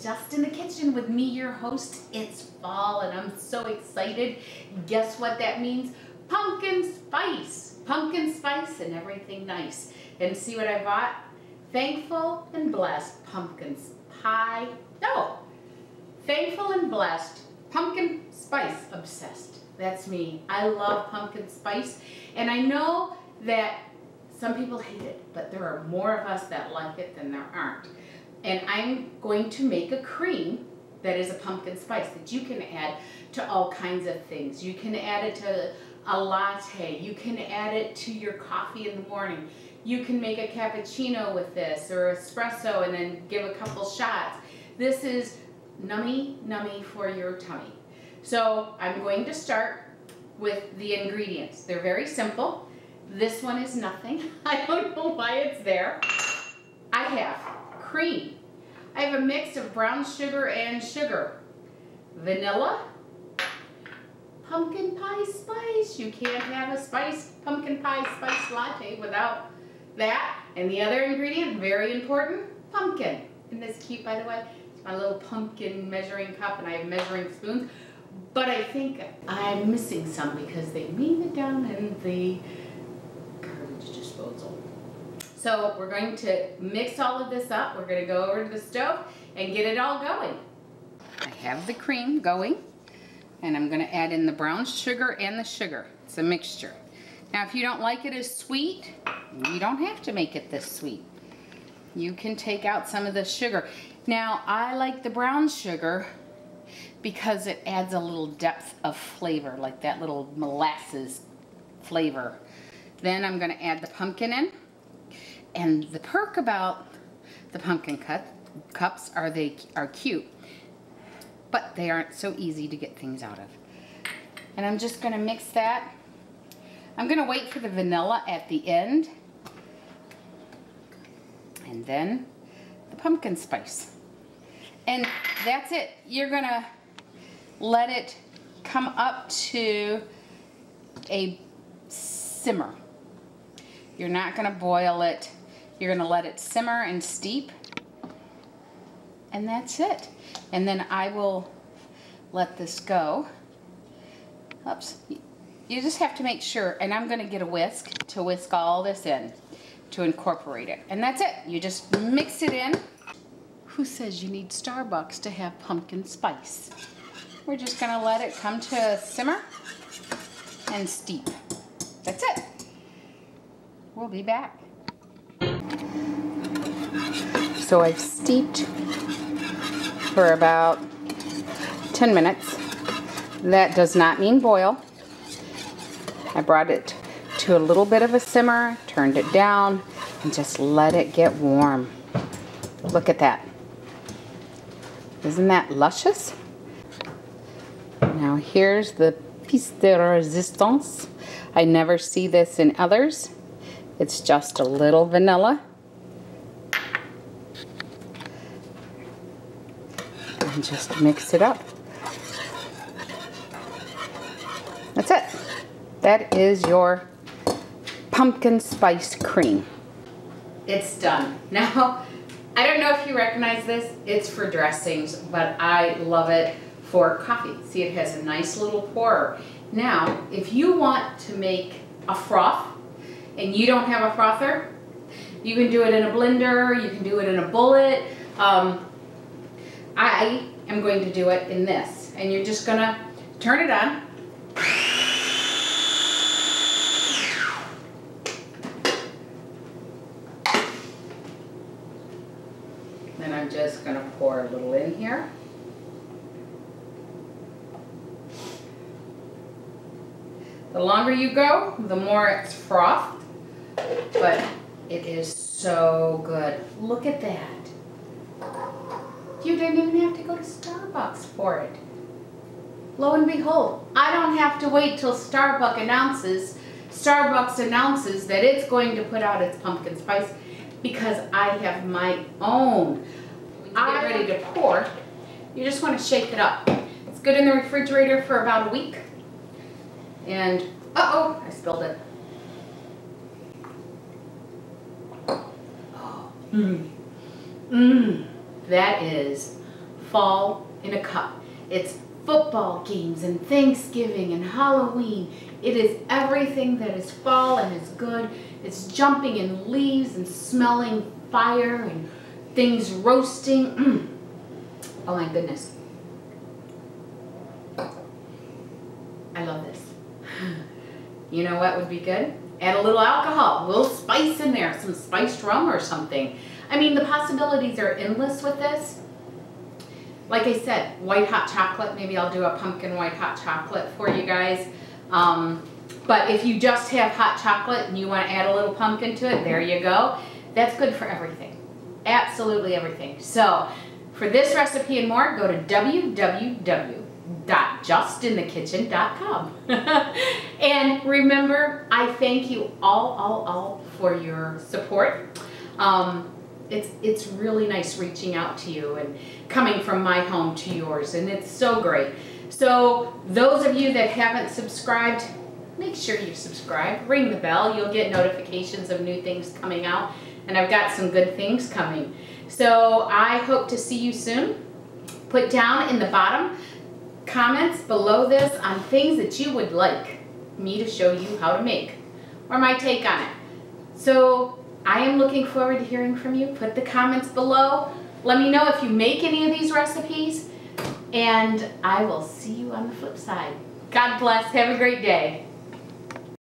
Just in the Kitchen with me, your host. It's fall and I'm so excited. Guess what that means? Pumpkin spice. Pumpkin spice and everything nice. And see what I bought? Thankful and Blessed pumpkin pie. No. Thankful and Blessed pumpkin spice obsessed. That's me. I love pumpkin spice. And I know that some people hate it, but there are more of us that like it than there aren't. And I'm going to make a cream that is a pumpkin spice that you can add to all kinds of things. You can add it to a latte. You can add it to your coffee in the morning. You can make a cappuccino with this or espresso and then give a couple shots. This is nummy for your tummy. So I'm going to start with the ingredients. They're very simple. This one is nothing. I don't know why it's there. I have cream. I have a mix of brown sugar and sugar. Vanilla. Pumpkin pie spice. You can't have a pumpkin pie spice latte without that. And the other ingredient, very important, pumpkin. Isn't this cute, by the way? It's my little pumpkin measuring cup, and I have measuring spoons. But I think I'm missing some because they leave it down in the garbage disposal. So we're going to mix all of this up. We're going to go over to the stove and get it all going. I have the cream going, and I'm going to add in the brown sugar and the sugar. It's a mixture. Now, if you don't like it as sweet, you don't have to make it this sweet. You can take out some of the sugar. Now, I like the brown sugar because it adds a little depth of flavor, like that little molasses flavor. Then I'm going to add the pumpkin in. And the perk about the pumpkin cups are they are cute, but they aren't so easy to get things out of. And I'm just going to mix that. I'm going to wait for the vanilla at the end. And then the pumpkin spice. And that's it. You're going to let it come up to a simmer. You're not going to boil it. You're going to let it simmer and steep. And that's it. And then I will let this go. Oops. You just have to make sure, and I'm going to get a whisk to whisk all this in to incorporate it. And that's it. You just mix it in. Who says you need Starbucks to have pumpkin spice? We're just going to let it come to a simmer and steep. That's it. We'll be back. So I've steeped for about 10 minutes. That does not mean boil. I brought it to a little bit of a simmer, turned it down, and just let it get warm. Look at that. Isn't that luscious? Now here's the piece de resistance. I never see this in others. It's just a little vanilla. And just mix it up. That's it. That is your pumpkin spice cream. It's done. Now, I don't know if you recognize this. It's for dressings, but I love it for coffee. See, it has a nice little pourer. Now, if you want to make a froth, and you don't have a frother, you can do it in a blender, you can do it in a bullet. I am going to do it in this. And you're just gonna turn it on. Then I'm just gonna pour a little in here. The longer you go, the more it's frothed. But it is so good. Look at that. You didn't even have to go to Starbucks for it. Lo and behold, I don't have to wait till Starbucks announces that it's going to put out its pumpkin spice because I have my own. When you get ready to pour, you just want to shake it up. It's good in the refrigerator for about a week. And, uh-oh, I spilled it. That is fall in a cup. It's football games and Thanksgiving and Halloween. It is everything that is fall and is good. It's jumping in leaves and smelling fire and things roasting. Oh my goodness. I love this. You know what would be good? Add a little alcohol, a little spice in there, some spiced rum or something. I mean, the possibilities are endless with this. Like I said, white hot chocolate. Maybe I'll do a pumpkin white hot chocolate for you guys. But if you just have hot chocolate and you want to add a little pumpkin to it, there you go. That's good for everything. Absolutely everything. So for this recipe and more, go to www.justinthekitchen.com. And remember, I thank you all for your support. It's really nice reaching out to you and coming from my home to yours, and it's so great. So those of you that haven't subscribed, make sure you subscribe, ring the bell. You'll get notifications of new things coming out, and I've got some good things coming. So I hope to see you soon. Put down in the bottom comments below this on things that you would like me to show you how to make, or my take on it. So I am looking forward to hearing from you. Put the comments below. Let me know if you make any of these recipes, and I will see you on the flip side. God bless. Have a great day.